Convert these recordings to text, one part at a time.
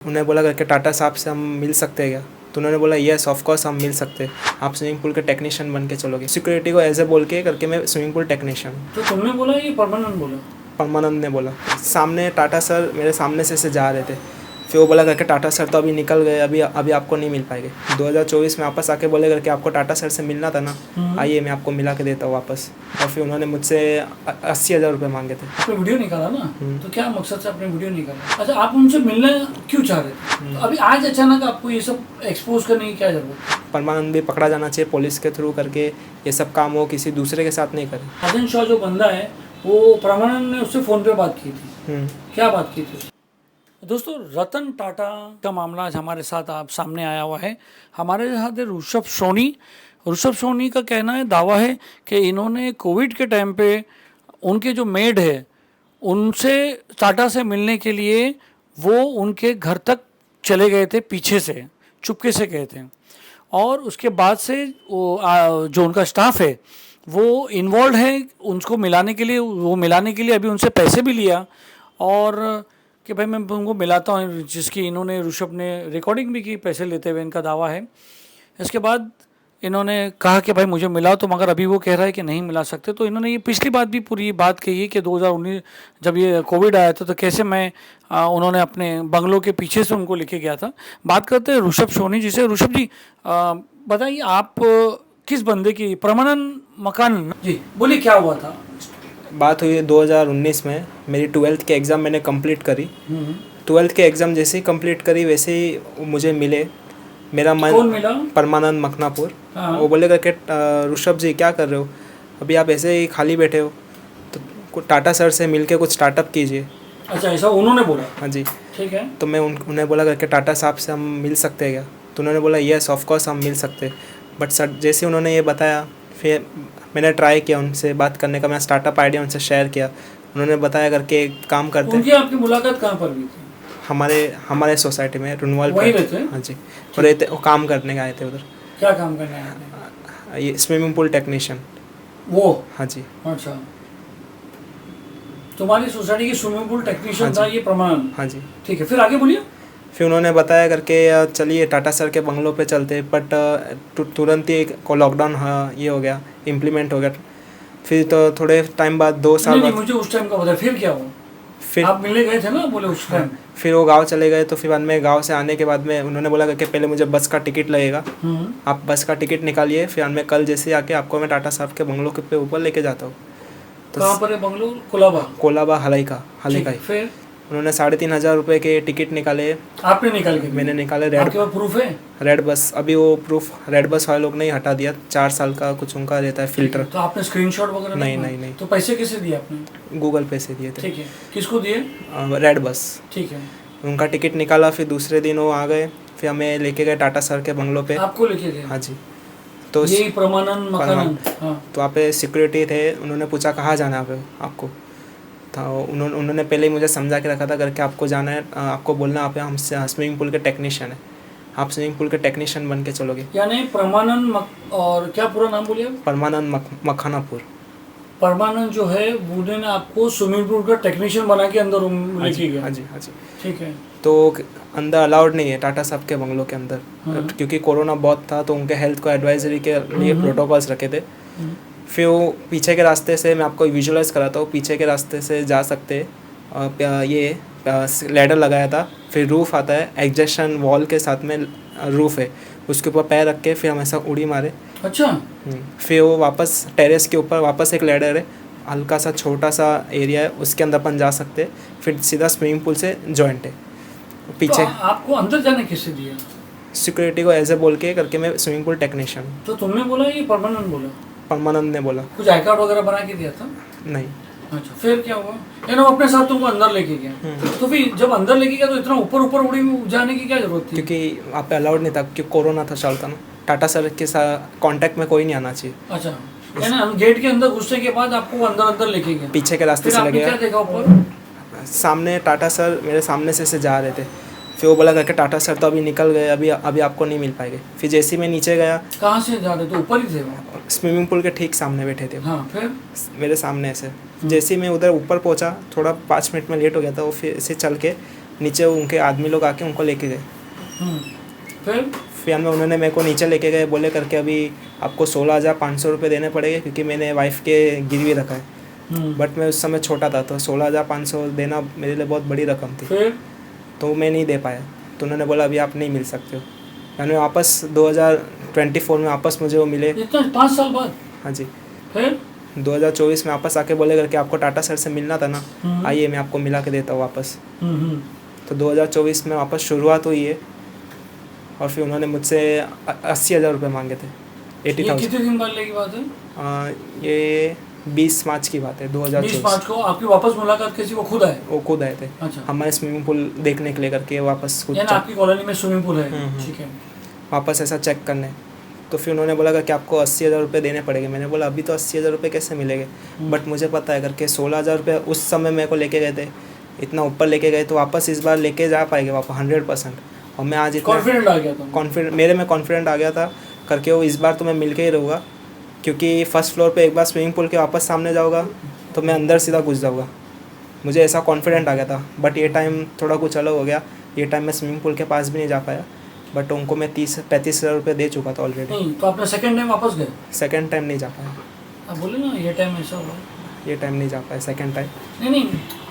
उन्होंने बोला करके टाटा साहब से हम मिल सकते हैं क्या? तो उन्होंने बोला यस ऑफ कोर्स हम मिल सकते हैं, आप स्विमिंग पूल के टेक्नीशियन बन के चलोगे। सिक्योरिटी को एज ए बोल के करके मैं स्विमिंग पूल टेक्नीशियन हूँ। तो तुमने बोला ये परमानेंट बोला? परमानंद ने बोला। सामने टाटा सर मेरे सामने से जा रहे थे, फिर वो बोला करके टाटा सर तो अभी निकल गए, अभी आपको नहीं मिल पाएंगे। 2024 में वापस आके बोले करके आपको टाटा सर से मिलना था ना, आइए मैं आपको मिला के देता हूँ वापस। और फिर उन्होंने मुझसे 80,000 रुपये मांगे थे। आपने वीडियो निकाला ना, तो क्या मकसद से आपने वीडियो निकाला? अच्छा, आप उनसे मिलना क्यों चाह रहे थे? तो अभी आज अचानक आपको ये सब एक्सपोज करने की क्या जरूरत? परमानंद भी पकड़ा जाना चाहिए पुलिस के थ्रू करके, ये सब काम हो किसी दूसरे के साथ नहीं करे। आदिन शाह जो बंदा है वो परमानंद ने उससे फ़ोन पे बात की थी, क्या बात की थी? दोस्तों, रतन टाटा का मामला आज हमारे साथ आप सामने आया हुआ है। हमारे साथ है ऋषभ सोनी। ऋषभ सोनी का कहना है, दावा है कि इन्होंने कोविड के टाइम पे उनके जो मेड है उनसे टाटा से मिलने के लिए वो उनके घर तक चले गए थे, पीछे से चुपके से गए थे। और उसके बाद से वो जो उनका स्टाफ है वो इन्वॉल्व है उनको मिलाने के लिए। वो मिलाने के लिए अभी उनसे पैसे भी लिया और कि भाई मैं तुमको मिलाता हूँ, जिसकी इन्होंने ऋषभ ने रिकॉर्डिंग भी की पैसे लेते हुए, इनका दावा है। इसके बाद इन्होंने कहा कि भाई मुझे मिलाओ, तो मगर अभी वो कह रहा है कि नहीं मिला सकते। तो इन्होंने ये पिछली बात भी पूरी बात कही है कि 2019 जब ये कोविड आया था तो कैसे मैं उन्होंने अपने बंगलों के पीछे से उनको लेके गया था। बात करते हैं ऋषभ सोनी जी से। ऋषभ जी, बताइए आप किस बंदे की, परमानंद मकान जी, बोलिए क्या हुआ था? बात हुई 2019 में, मेरी 12th के एग्ज़ाम मैंने कंप्लीट करी। 12th के एग्ज़ाम जैसे ही कंप्लीट करी वैसे ही मुझे मिले। मेरा मन, कौन मिला? परमानंद मखनापुर। वो बोले करके ऋषभ जी क्या कर रहे हो, अभी आप ऐसे ही खाली बैठे हो, तो टाटा सर से मिल के कुछ स्टार्टअप कीजिए। अच्छा, ऐसा उन्होंने बोला? हाँ जी। ठीक है। तो मैं उन्हें बोला करके टाटा साहब से हम मिल सकते हैं क्या? तो उन्होंने बोला यस ऑफ कोर्स हम मिल सकते हैं। बट सर जैसे उन्होंने ये बताया, फिर मैंने ट्राई किया उनसे बात करने का, मैं स्टार्टअप आइडिया उनसे शेयर किया। उन्होंने बताया करके काम करते हैं। उनकी आपकी मुलाकात कहाँ पर हुई थी? हमारे सोसाइटी में रुनवाल वहीं रहते हैं? हाँ जी। और रहते वो काम करने आए थे उधर। क्या काम करने आए थे? ये स्विमिंग पूल टेक्नीशियन। वो? हाँ जी। अच्छा, तुम्हारी सोसाइटी की स्विमिंग पूल टेक्नीशियन था ये परमानंद? हाँ जी। ठीक है, फिर आगे बोलिए। फिर उन्होंने बताया करके चलिए टाटा सर के बंगलों पे चलते, बट तुरंत ही लॉकडाउन ये हो गया, इम्प्लीमेंट हो गया। फिर तो थोड़े टाइम बाद 2 साल बाद, मुझे उस टाइम का बताया, फिर क्या हुआ? फिर आप मिलने गए थे ना, बोले उस टाइम। फिर वो गांव चले गए। तो फिर बाद में गांव से आने के बाद में उन्होंने बोला करके पहले मुझे बस का टिकट लगेगा, आप बस का टिकट निकालिए, फिर मैं कल जैसे आके आपको मैं टाटा साहब के बंगलों के पे ऊपर लेके जाता हूँ। तो कहाँ पर है बंगलो? कोलाबा हलाई का ही। फिर उन्होंने 3,500 रुपये के टिकट निकाले। आपने निकाल के? मैंने निकाले। आपके पास प्रूफ है? रेड बस, अभी वो प्रूफ रेड बस वाले लोग नहीं हटा दिया, 4 साल का कुछ उनका रहता है फिल्टर। तो आपने स्क्रीनशॉट वगैरह? नहीं। तो पैसे कैसे दिए आपने? गूगल पे से दिए थे। ठीक है, किसको दिए? Red bus. ठीक है, उनका टिकट निकाला। फिर दूसरे दिन वो आ गए, फिर हमें लेके गए टाटा सर के बंगलों पे। आपको लेके गए? हाँ जी। तो यही परमानंद मकान? हाँ। तो वहाँ पे सिक्योरिटी थे, उन्होंने पूछा कहाँ जाना है आपको। तो उन्होंने पहले ही मुझे समझा के रखा था करके आपको जाना है, आपको बोलना आप हम स्विमिंग पूल के टेक्नीशियन है, आप स्विमिंग पूल के टेक्नीशियन बन के चलोगे। यानी परमानंद और क्या पूरा नाम बोलिए? परमानंद मखानापुर। परमानंद जो है उन्होंने आपको स्विमिंग पूल का टेक्नीशियन बना के अंदर लेके गया? हाँ जी। ठीक है। तो अंदर अलाउड नहीं है टाटा साहब के बंगलों के अंदर, क्योंकि कोरोना बहुत था, तो उनके हेल्थ को एडवाइजरी के लिए प्रोटोकॉल्स रखे थे। फिर वो पीछे के रास्ते से, मैं आपको विजुअलाइज कराता हूँ, पीछे के रास्ते से जा सकते। ये लैडर लगाया था, फिर रूफ़ आता है, एग्जेक्शन वॉल के साथ में रूफ़ है, उसके ऊपर पैर रख के फिर हम ऐसा उड़ी मारे। अच्छा। फिर वो वापस टेरेस के ऊपर वापस एक लैडर है, हल्का सा छोटा सा एरिया है, उसके अंदर अपन जा सकते। फिर सीधा स्विमिंग पूल से जॉइंट है पीछे। तो आपको अंदर जाने किससे दिया? सिक्योरिटी को एज ए बोल के करके मैं स्विमिंग पूल टेक्नीशियन हूँ। तो तुमने बोला ये परमानंद बोला? परमानंद ने बोला। कुछ आई कार्ड वगैरह बना के दिया था? नहीं। अच्छा, फिर क्या हुआ? यानी वो अपने साथ तुमको अंदर लेके गया। तो फिर जब अंदर लेके गया तो इतना ऊपर उड़ी जाने की क्या जरूरत थी? क्योंकि वहाँ पे अलाउड नहीं था, क्योंकि कोरोना था चलता ना, टाटा सर के साथ कांटेक्ट में कोई नहीं आना चाहिए। अच्छा, यानी गेट के अंदर घुसने के बाद आपको अंदर लेके गया, पीछे के रास्ते से लगे। क्या देखा ऊपर? सामने टाटा सर मेरे सामने से जा रहे थे, फिर वो बोला करके टाटा सर तो अभी निकल गए, अभी आपको नहीं मिल पाएंगे। फिर जैसे ही मैं नीचे गया। कहाँ से जा रहे थे? ऊपर ही थे वो? स्विमिंग पूल के ठीक सामने बैठे थे। हाँ, फिर मेरे सामने से जैसे ही मैं उधर ऊपर पहुंचा, थोड़ा 5 मिनट में लेट हो गया था, वो फिर से चल के नीचे उनके आदमी लोग आके उनको लेके गए। फिर में उन्होंने मेरे को नीचे लेके गए, बोले करके अभी आपको 16,500 रुपये देने पड़ेंगे क्योंकि मैंने वाइफ के गिरवी रखा है। बट मैं उस समय छोटा था तो 16,500 देना मेरे लिए बहुत बड़ी रकम थी। फिर तो मैं नहीं दे पाया, तो उन्होंने बोला अभी आप नहीं मिल सकते हो। मैंने वापस 2024 में वापस मुझे वो मिले। इतना 5 साल बाद? हाँ जी। फिर 2024 में वापस आके बोले करके आपको टाटा सर से मिलना था ना, आइए मैं आपको मिला के देता हूँ वापस। तो 2024 में वापस शुरुआत हुई है और फिर उन्होंने मुझसे 80,000 रुपये मांगे थे। 80,000। कितने दिन पहले की बात है? ये 20 मार्च की बात है 2024। 20 मार्च को आपकी वापस मुलाकात किसी को खुद आए? वो खुद आए थे। अच्छा। हमारे स्विमिंग पूल देखने के लिए करके वापस खुद आपकी कॉलोनी में स्विमिंग पूल है? ठीक है। वापस ऐसा चेक करने। तो फिर उन्होंने बोला कि आपको 80,000 रुपये देने पड़ेंगे। मैंने बोला अभी तो 80,000 रुपये कैसे मिलेंगे, बट मुझे पता है करके 16,000 रुपये उस समय मेरे को लेके गए थे, इतना ऊपर लेके गए तो वापस इस बार लेके जा पाएंगे वापस 100%। और मैं आज इतना कॉन्फिडेंट आ गया था, मेरे में कॉन्फिडेंट आ गया था करके वो इस बार तो मैं मिल के ही रहूँगा, क्योंकि फर्स्ट फ्लोर पे एक बार स्विमिंग पूल के वापस सामने जाऊँगा तो मैं अंदर सीधा घुस जाऊँगा। मुझे ऐसा कॉन्फिडेंट आ गया था। बट ये टाइम थोड़ा कुछ अलग हो गया। ये टाइम मैं स्विमिंग पूल के पास भी नहीं जा पाया, बट उनको मैं 35,000 रुपये दे चुका था ऑलरेडी। तो आपने सेकंड टाइम वापस गए? सेकंड टाइम नहीं जा पाया। आप बोले ना ये टाइम ऐसा हुआ, ये टाइम नहीं जा पाया सेकंड टाइम। नहीं,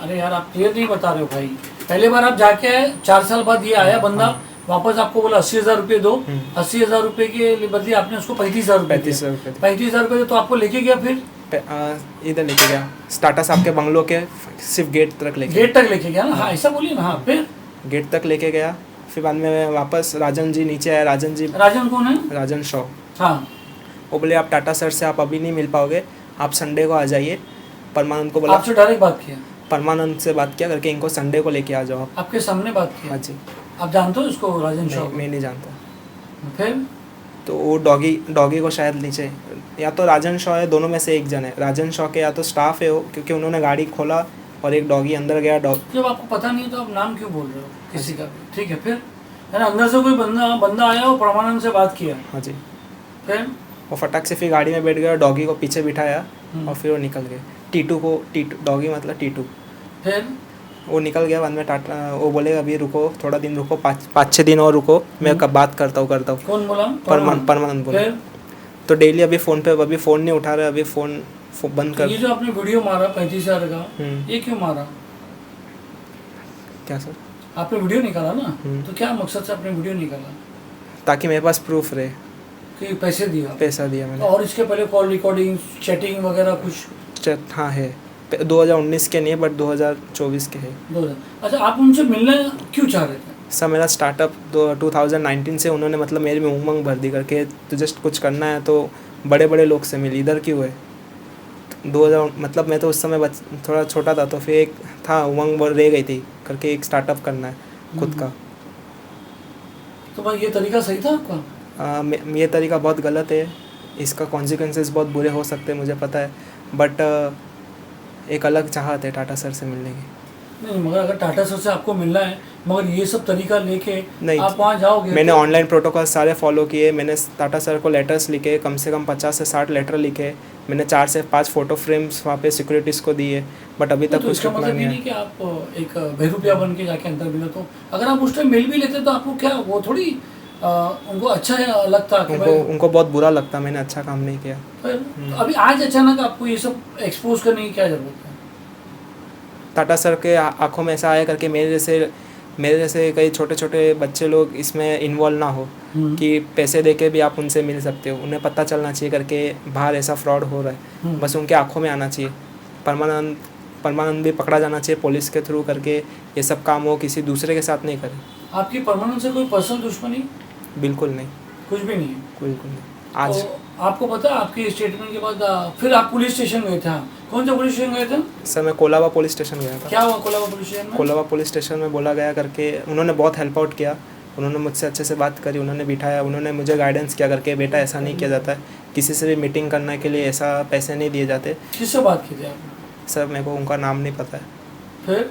अरे यार आप क्लियर नहीं बता रहे हो भाई। पहले बार आप जाके आए, 4 साल बाद ये आया बंदा, वापस आपको बोला 80,000 रुपये दो। 80,000 रुपये के बदले आपने उसको 35,000 रुपये 35,000 रुपये तो आपको लेके गया। फिर इधर लेके गया, टाटा साहब के बंगलो के सिर्फ गेट तक लेके गया ना। हाँ ऐसा बोलिए ना। हाँ फिर गेट तक लेके गया। फिर बाद में वापस राजन जी नीचे आया। राजन कौन है? राजन शॉ। हाँ। वो बोले आप टाटा सर से आप अभी नहीं मिल पाओगे, आप संडे को आ जाइए। परमानंद को बोला, आपसे डायरेक्ट बात किया? परमानंद से बात किया करके इनको संडे को लेके आ जाओ आप। आपके सामने बात की? हाँ जी। आप जानते हो इसको राजन शॉ? मैं नहीं जानता। फिर तो वो डॉगी को शायद नीचे, या तो राजन शॉ है, दोनों में से एक जन है। राजन शॉ के या तो स्टाफ है वो, क्योंकि उन्होंने गाड़ी खोला और एक डॉगी अंदर गया। जब आपको पता नहीं तो आप नाम क्यों बोल रहे हो किसी का भी? ठीक है। फिर अंदर से कोई बंदा आया और परमानंद से बात किया? हाँ जी। फिर वो फटाक से फिर गाड़ी में बैठ गया, डॉगी को पीछे बिठाया और फिर वो निकल गए। टीटू डॉगी मतलब टीटू। फिर वो निकल गया। बाद में टाटा वो बोले अभी रुको, थोड़ा दिन रुको, 5-6 दिन और रुको, मैं कब बात करता हूँ। कौन बोला? परमानंद बोले। तो डेली अभी फ़ोन पे, अभी फ़ोन नहीं उठा रहे, अभी फ़ोन बंद कर। ये जो आपने वीडियो मारा 35,000 का, ये क्यों मारा? क्या सर? आपने वीडियो निकाला ना, तो क्या मकसद से आपने वीडियो निकाला? ताकि मेरे पास प्रूफ रहे कि पैसा दिया मैंने। और इसके पहले कॉल रिकॉर्डिंग, चैटिंग वगैरह कुछ? हाँ है, 2019 के नहीं बट 2024 के है। अच्छा, आप उनसे मिलना क्यों चाह रहे थे? सर मेरा स्टार्टअप 2019 से उन्होंने मतलब मेरे में उमंग भर दी करके, तो जस्ट कुछ करना है तो बड़े बड़े लोग से मिल, इधर क्यों है। 2000 मतलब मैं तो उस समय थोड़ा छोटा था, तो फिर एक था उमंग रह गई थी करके, एक स्टार्टअप करना है खुद का। तो भाई ये तरीका सही था आपका? ये तरीका बहुत गलत है, इसका कॉन्सिक्वेंसेस बहुत बुरे हो सकते हैं मुझे पता है, बट एक अलग चाहत है टाटा सर से मिलने की। नहीं, मगर अगर टाटा सर से आपको मिलना है, मगर ये सब तरीका लेके नहीं, आप वहाँ जाओगे? मैंने ऑनलाइन प्रोटोकॉल सारे फॉलो किए, मैंने टाटा सर को लेटर्स लिखे, कम से कम 50 से 60 लेटर लिखे, मैंने 4 से 5 फोटो फ्रेम्स वहाँ पे सिक्योरिटीज़ को दिए, बट अभी तक कुछ रिप्लाई नहीं है। कि आप एक बेरुपिया बन के जाके अंदर मिले, तो अगर आप उस टाइम मिल भी लेते तो आपको क्या वो थोड़ी उनको अच्छा लगता? उनको बहुत बुरा लगता, मैंने अच्छा काम नहीं किया। तो अभी आज अचानक आपको ये सब एक्सपोज करने की क्या जरूरत है? टाटा सर के आंखों में ऐसा आया करके मेरे जैसे कई छोटे छोटे बच्चे लोग इसमें इन्वॉल्व ना हो कि पैसे देके भी आप उनसे मिल सकते हो। उन्हें पता चलना चाहिए करके बाहर ऐसा फ्रॉड हो रहा है, बस उनके आंखों में आना चाहिए। परमानंद भी पकड़ा जाना चाहिए पुलिस के थ्रू करके, ये सब काम हो किसी दूसरे के साथ नहीं करे। आपकी परमानंद से कोई पर्सनल दुश्मनी? बिल्कुल नहीं, कुछ भी नहीं है। बिल्कुल नहीं। आज तो आपको पता है आपकी स्टेटमेंट के बाद फिर आप पुलिस स्टेशन गए थे? कौन सा पुलिस स्टेशन गए थे? सर मैं कोलाबा पुलिस स्टेशन गया था। क्या हुआ कोलाबा पुलिस स्टेशन में? कोलाबा पुलिस स्टेशन में बोला गया करके, उन्होंने बहुत हेल्प आउट किया, उन्होंने मुझसे अच्छे से बात करी, उन्होंने बिठाया, उन्होंने मुझे गाइडेंस किया करके बेटा ऐसा नहीं किया जाता है, किसी से भी मीटिंग करने के लिए ऐसा पैसे नहीं दिए जाते। किससे बात की थी आपने? सर मेरे को उनका नाम नहीं पता है। फिर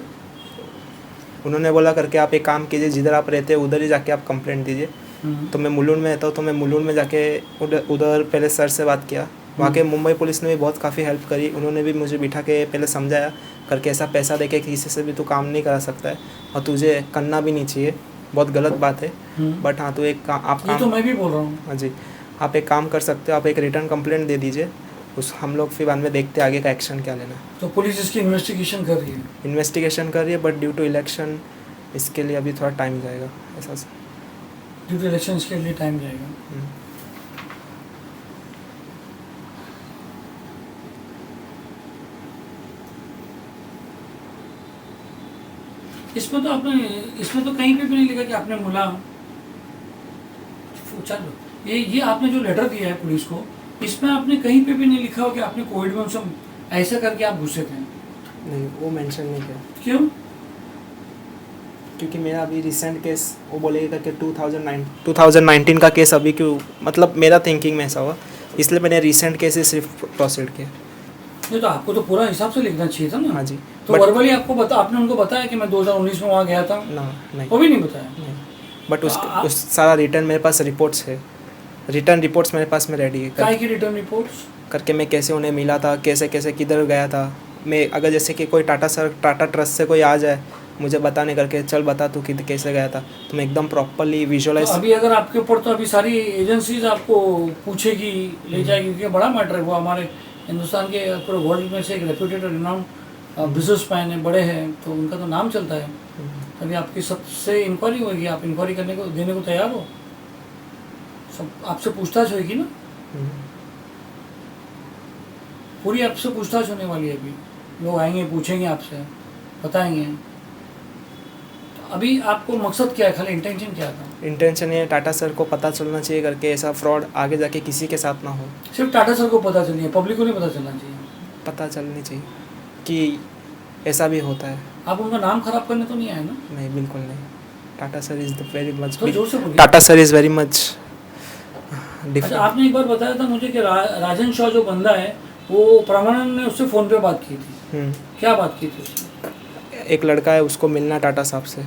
उन्होंने बोला करके आप एक काम कीजिए, जिधर आप रहते हैं उधर ही जाके आप कंप्लेंट दीजिए। तो मैं मुलुंड में रहता हूँ, तो मैं मुलुंड में जाके उधर पहले सर से बात किया। वहाँ के मुंबई पुलिस ने भी बहुत काफ़ी हेल्प करी, उन्होंने भी मुझे बिठा के पहले समझाया करके ऐसा पैसा देके किसी से भी तू काम नहीं करा सकता है और तुझे करना भी नहीं चाहिए, बहुत गलत बात है। बट हाँ, तो आप ये तो मैं भी बोल रहा हूँ। हाँ जी, आप एक काम कर सकते हो, आप एक रिटर्न कंप्लेंट दे दीजिए, हम लोग फिर बाद में देखते हैं आगे का एक्शन क्या लेना है। तो पुलिस इसकी इन्वेस्टिगेशन कर रही है? इन्वेस्टिगेशन कर रही है, बट ड्यू टू इलेक्शन इसके लिए अभी थोड़ा टाइम जाएगा ऐसा। ड्यू टू इलेक्शन के लिए टाइम जाएगा। इसमें तो कहीं पे भी नहीं लिखा कि आपने मुला। चलो, ये आपने जो लेटर दिया है पुलिस को, इसमें आपने कहीं पे भी नहीं लिखा हो कि आपने कोविड में उनसे ऐसा करके आप घुसे थे? नहीं, वो मेंशन नहीं किया। क्यों? क्योंकि मेरा अभी रिसेंट केस वो बोलेगा कि 2019 का केस अभी क्यों, मतलब मेरा थिंकिंग में ऐसा हुआ, इसलिए मैंने रिसेंट केस ही सिर्फ प्रोसीड किया। ये तो आपको तो पूरा हिसाब से लिखना चाहिए था ना। हाँ जी। तो वर्बली आपने उनको बताया कि मैं 2019 में वहाँ गया था? ना, नहीं, वो भी नहीं बताया। नहीं। बट उस सारा रिटर्न मेरे पास रिपोर्ट्स है, रिटर्न रिपोर्ट्स मेरे पास में रेडी है। काय की रिटर्न रिपोर्ट्स? करके मैं कैसे उन्हें मिला था, कैसे कैसे किधर गया था मैं, अगर जैसे कि कोई टाटा ट्रस्ट से कोई आ जाए मुझे बताने करके, चल बता तू कि कैसे गया था, तो मैं एकदम प्रॉपरली विजुअलाइज। तो अभी अगर आपके ऊपर, तो अभी सारी एजेंसीज आपको पूछेगी, ले जाएगी, क्योंकि बड़ा मैटर है वो। हमारे हिंदुस्तान के पूरे वर्ल्ड में से एक रेप्यूटेड रिनाउंड बिजनेसमैन है, बड़े हैं, तो उनका तो नाम चलता है। अभी आपकी सबसे इंक्वायरी होगी, आप इंक्वायरी देने को तैयार हो? सब आपसे पूछताछ होगी ना, पूरी आपसे पूछताछ होने वाली है। अभी लोग आएंगे, पूछेंगे आपसे, बताएंगे। तो अभी आपको मकसद क्या है, खाली इंटेंशन क्या था? इंटेंशन ये टाटा सर को पता चलना चाहिए करके, ऐसा फ्रॉड आगे जाके किसी के साथ ना हो। सिर्फ टाटा सर को पता चलिए, पब्लिक को नहीं पता चलना चाहिए? पता चलनी चाहिए कि ऐसा भी होता है। आप उनका नाम खराब करने तो नहीं आए ना? नहीं, बिल्कुल नहीं। Tata sir is the very much, तो जोर से बोलिए। Tata sir is very much अच्छा, डिफरेंट। आपने एक बार बताया था मुझे कि राजन शाह जो बंदा है, वो परमानंद ने उससे फ़ोन पे बात की थी। क्या बात की थी उससे? एक लड़का है, उसको मिलना टाटा साहब से।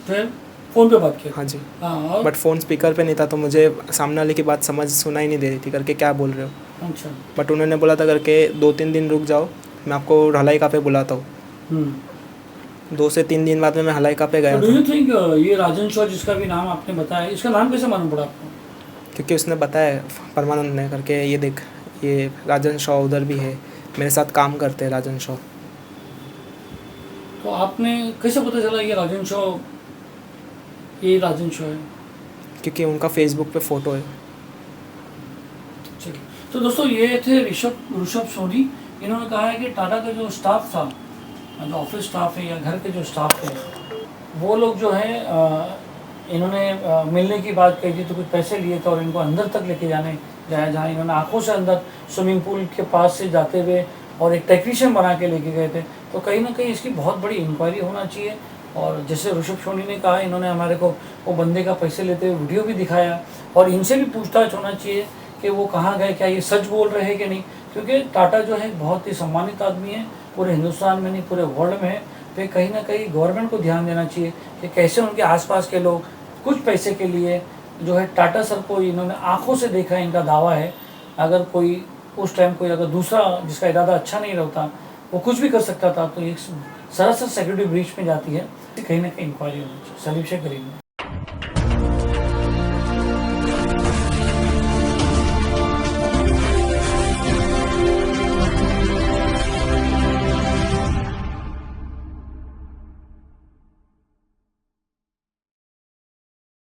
फिर फ़ोन पे बात की? हाँ जी। हाँ, बट फ़ोन स्पीकर पे नहीं था, तो मुझे सामने वाले की बात सुना ही नहीं दे रही थी करके, क्या बोल रहे हो। अच्छा। बट उन्होंने बोला था करके 2-3 दिन रुक जाओ, मैं आपको हलाइका पे बुलाता हूँ। 2 से 3 दिन बाद में मैं हलाइका पे गया डू था। यू थिंक ये राजन शाह जिसका भी नाम आपने बताया, इसका नाम कैसे मालूम पड़ा आपको? क्योंकि उसने बताया परमानंद ने करके, ये देख ये राजन शाह उधर भी है, मेरे साथ काम करते हैं राजन शाह। तो आपने कैसे पता चला ये राजन शाह है? क्योंकि उनका फेसबुक पे फ़ोटो है। चलिए, तो दोस्तों ये थे ऋषभ सोनी। इन्होंने कहा है कि टाटा का जो स्टाफ था, जो ऑफिस स्टाफ है या घर के जो स्टाफ है, वो लोग जो है इन्होंने मिलने की बात कही थी, तो कुछ पैसे लिए थे और इनको अंदर तक लेके जाया, जहाँ इन्होंने आंखों से अंदर स्विमिंग पूल के पास से जाते हुए और एक टेक्नीशियन बना के लेके गए थे। तो कहीं ना कहीं इसकी बहुत बड़ी इंक्वायरी होना चाहिए। और जैसे ऋषभ सोनी ने कहा, इन्होंने हमारे को वो बंदे का पैसे लेते हुए वीडियो भी दिखाया, और इनसे भी पूछताछ होना चाहिए कि वो कहाँ गए, क्या ये सच बोल रहे हैं कि नहीं। क्योंकि टाटा जो है बहुत ही सम्मानित आदमी है, पूरे हिंदुस्तान में नहीं पूरे वर्ल्ड में है। तो कहीं ना कहीं गवर्नमेंट को ध्यान देना चाहिए कि कैसे उनके आसपास के लोग कुछ पैसे के लिए जो है टाटा सर को इन्होंने आंखों से देखा है, इनका दावा है। अगर कोई उस टाइम कोई अगर दूसरा जिसका इरादा अच्छा नहीं रहता, वो कुछ भी कर सकता था, तो एक सरासर सिक्योरिटी ब्रीच में जाती है। कहीं ना कहीं इंक्वायरी होनी चाहिए। सलीम शेख करीम।